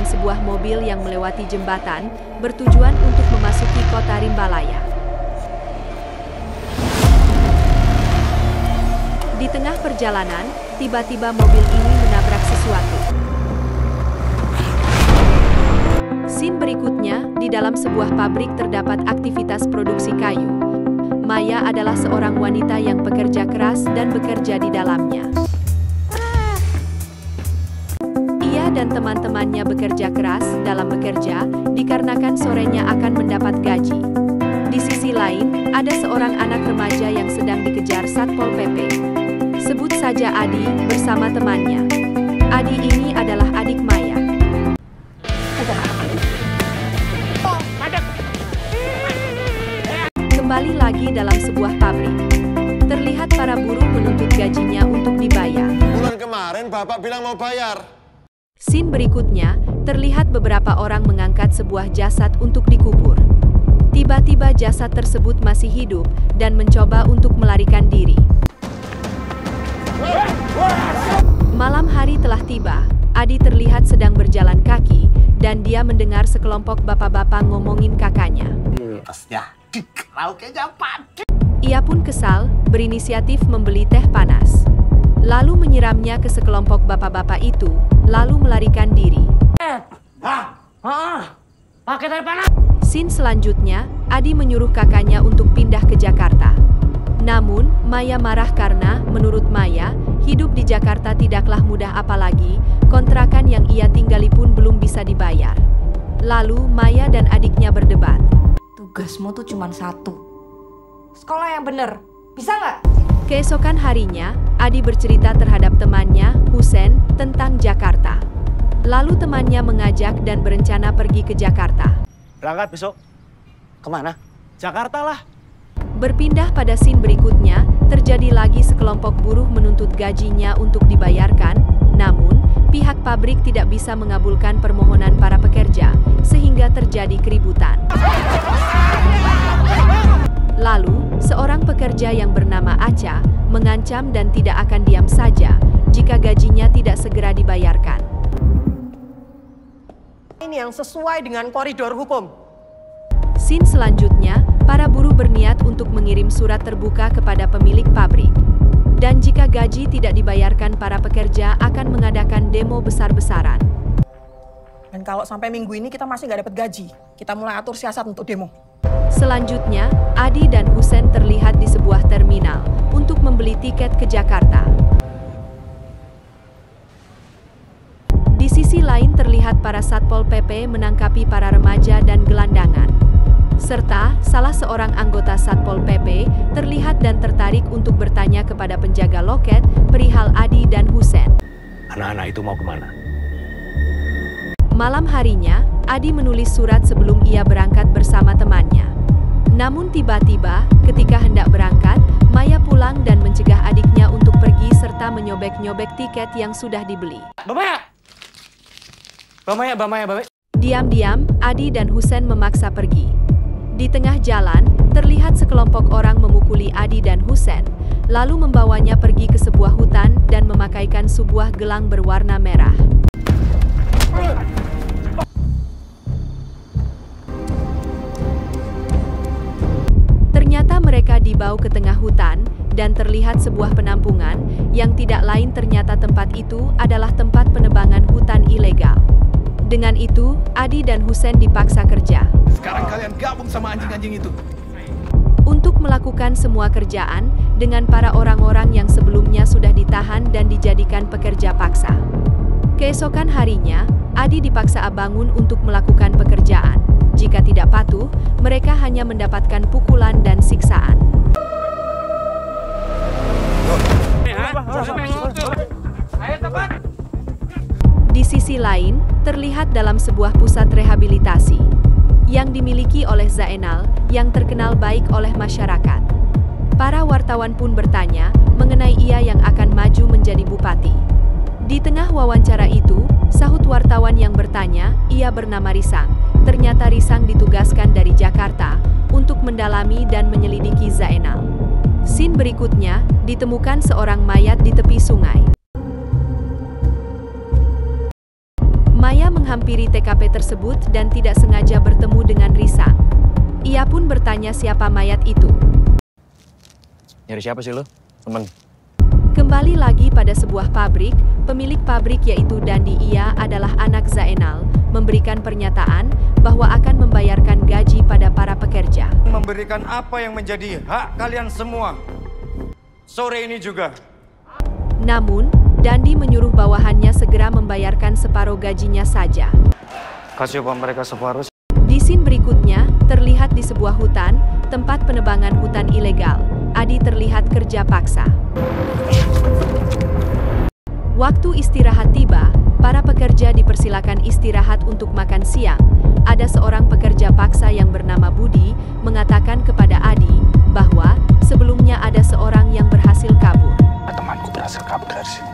sebuah mobil yang melewati jembatan, bertujuan untuk memasuki kota Rimbalaya. Di tengah perjalanan, tiba-tiba mobil ini menabrak sesuatu. Scene berikutnya, di dalam sebuah pabrik terdapat aktivitas produksi kayu. Maya adalah seorang wanita yang bekerja keras dan bekerja di dalamnya. Ia dan teman-temannya bekerja keras dalam bekerja, dikarenakan sorenya akan mendapat gaji. Di sisi lain, ada seorang anak remaja yang sedang dikejar Satpol PP. Sebut saja Adi bersama temannya. Adi ini adalah adik Maya. Kembali lagi dalam sebuah pabrik. Terlihat para buruh menuntut gajinya untuk dibayar. Bulan kemarin Bapak bilang mau bayar. Scene berikutnya, terlihat beberapa orang mengangkat sebuah jasad untuk dikubur. Tiba-tiba jasad tersebut masih hidup dan mencoba untuk melarikan diri. Malam hari telah tiba. Adi terlihat sedang berjalan kaki dan dia mendengar sekelompok bapak-bapak ngomongin kakaknya. Ia pun kesal, berinisiatif membeli teh panas. Lalu menyiramnya ke sekelompok bapak-bapak itu, lalu melarikan diri. Pakai teh panas. Scene selanjutnya, Adi menyuruh kakaknya untuk pindah ke Jakarta. Namun, Maya marah karena, menurut Maya, hidup di Jakarta tidaklah mudah apalagi, kontrakan yang ia tinggali pun belum bisa dibayar. Lalu, Maya dan adiknya berdebat. Tugasmu tuh cuma satu. Sekolah yang bener. Bisa nggak? Keesokan harinya, Adi bercerita terhadap temannya, Husen, tentang Jakarta. Lalu temannya mengajak dan berencana pergi ke Jakarta. Berangkat besok. Kemana? Jakarta lah. Berpindah pada scene berikutnya, terjadi lagi sekelompok buruh menuntut gajinya untuk dibayarkan, namun, pihak pabrik tidak bisa mengabulkan permohonan para pekerja, sehingga terjadi keributan. Lalu, seorang pekerja yang bernama Aca, mengancam dan tidak akan diam saja, jika gajinya tidak segera dibayarkan. Ini yang sesuai dengan koridor hukum. Scene selanjutnya, para buruh berniat untuk mengirim surat terbuka kepada pemilik pabrik. Dan jika gaji tidak dibayarkan, para pekerja akan mengadakan demo besar-besaran. Dan kalau sampai minggu ini kita masih nggak dapat gaji, kita mulai atur siasat untuk demo. Selanjutnya, Adi dan Husen terlihat di sebuah terminal untuk membeli tiket ke Jakarta. Di sisi lain terlihat para Satpol PP menangkapi para remaja dan gelandangan. Serta, salah seorang anggota Satpol PP terlihat dan tertarik untuk bertanya kepada penjaga loket perihal Adi dan Husen. Anak-anak itu mau kemana? Malam harinya, Adi menulis surat sebelum ia berangkat bersama temannya. Namun tiba-tiba, ketika hendak berangkat, Maya pulang dan mencegah adiknya untuk pergi serta menyobek-nyobek tiket yang sudah dibeli. Bamaya. Diam-diam, Adi dan Husen memaksa pergi. Di tengah jalan, terlihat sekelompok orang memukuli Adi dan Husen, lalu membawanya pergi ke sebuah hutan dan memakaikan sebuah gelang berwarna merah. Ternyata mereka dibawa ke tengah hutan, dan terlihat sebuah penampungan, yang tidak lain ternyata tempat itu adalah tempat penebangan hutan ilegal. Dengan itu, Adi dan Husen dipaksa kerja. Sekarang kalian gabung sama anjing-anjing itu. Untuk melakukan semua kerjaan, dengan para orang-orang yang sebelumnya sudah ditahan dan dijadikan pekerja paksa. Keesokan harinya, Adi dipaksa bangun untuk melakukan pekerjaan. Jika tidak patuh, mereka hanya mendapatkan pukulan dan siksaan. Di sisi lain, terlihat dalam sebuah pusat rehabilitasi yang dimiliki oleh Zainal, yang terkenal baik oleh masyarakat. Para wartawan pun bertanya mengenai ia yang akan maju menjadi bupati. Di tengah wawancara itu, sahut wartawan yang bertanya, ia bernama Risang. Ternyata Risang ditugaskan dari Jakarta untuk mendalami dan menyelidiki Zainal. Scene berikutnya, ditemukan seorang mayat di tepi sungai. Maya menghampiri TKP tersebut dan tidak sengaja bertemu dengan Risang. Ia pun bertanya siapa mayat itu. Nyari siapa sih lo? Temen. Kembali lagi pada sebuah pabrik, pemilik pabrik yaitu Dandi, ia adalah anak Zainal, memberikan pernyataan bahwa akan membayarkan gaji pada para pekerja. Memberikan apa yang menjadi hak kalian semua. Sore ini juga. Namun, Dandi menyuruh bawahannya segera membayarkan separuh gajinya saja. Kasih upah mereka separuh. Di scene berikutnya, terlihat di sebuah hutan, tempat penebangan hutan ilegal. Adi terlihat kerja paksa. Waktu istirahat tiba, para pekerja dipersilakan istirahat untuk makan siang. Ada seorang pekerja paksa yang bernama Budi, mengatakan kepada Adi, bahwa sebelumnya ada seorang yang berhasil kabur. Temanku berhasil kabur dari sini.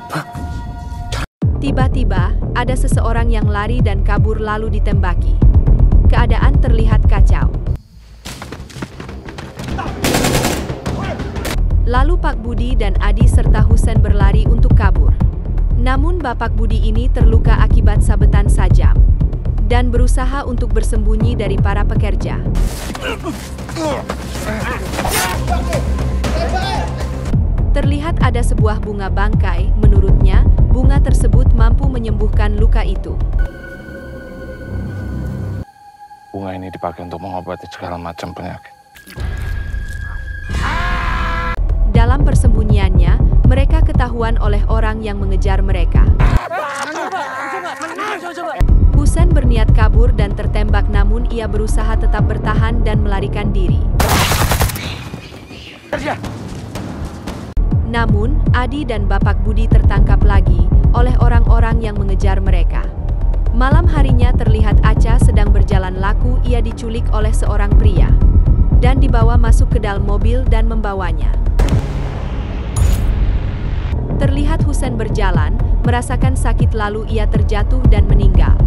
Tiba-tiba, ada seseorang yang lari dan kabur lalu ditembaki. Keadaan terlihat kacau. Lalu Pak Budi dan Adi serta Husen berlari untuk kabur. Namun Bapak Budi ini terluka akibat sabetan sajam dan berusaha untuk bersembunyi dari para pekerja. Terlihat ada sebuah bunga bangkai, menurutnya, bunga tersebut mampu menyembuhkan luka itu. Bunga ini dipakai untuk mengobati segala macam penyakit. Dalam persembunyiannya, mereka ketahuan oleh orang yang mengejar mereka. Husen berniat kabur dan tertembak, namun ia berusaha tetap bertahan dan melarikan diri. Namun, Adi dan Bapak Budi tertangkap lagi oleh orang-orang yang mengejar mereka. Malam harinya terlihat Aca sedang berjalan laku, ia diculik oleh seorang pria dan dibawa masuk ke dalam mobil dan membawanya. Terlihat Husen berjalan, merasakan sakit lalu ia terjatuh dan meninggal.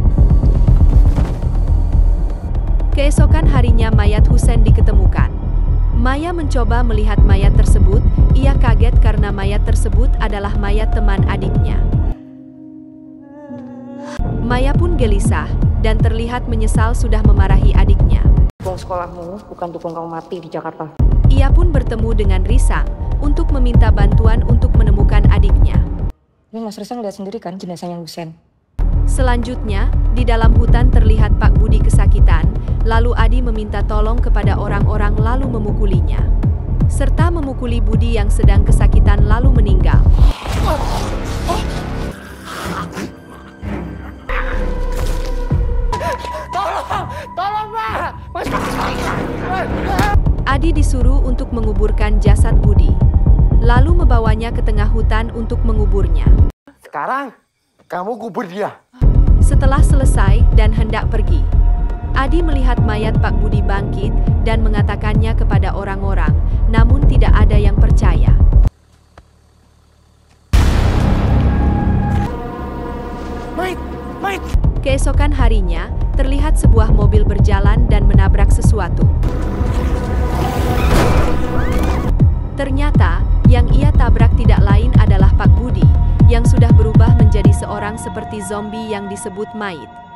Keesokan harinya mayat Husen diketemukan. Maya mencoba melihat mayat tersebut, ia kaget karena mayat tersebut adalah mayat teman adiknya. Maya pun gelisah dan terlihat menyesal sudah memarahi adiknya. Dukung sekolahmu, bukan dukung kamu mati di Jakarta. Ia pun bertemu dengan Risang untuk meminta bantuan untuk menemukan adiknya. Ini Mas Risang lihat sendiri kan jenazahnya Husen. Selanjutnya, di dalam hutan terlihat Pak Budi kesakitan, lalu Adi meminta tolong kepada orang-orang lalu memukulinya. Serta memukuli Budi yang sedang kesakitan lalu meninggal. Tolong, Pak! Adi disuruh untuk menguburkan jasad Budi, lalu membawanya ke tengah hutan untuk menguburnya. Sekarang, kamu kubur dia. Setelah selesai dan hendak pergi, Adi melihat mayat Pak Budi bangkit dan mengatakannya kepada orang-orang, namun tidak ada yang percaya. Mait! Keesokan harinya, terlihat sebuah mobil berjalan dan menabrak sesuatu. Ternyata, yang ia tabrak tidak lain adalah Pak Budi, yang sudah berubah menjadi seorang seperti zombie yang disebut Mait.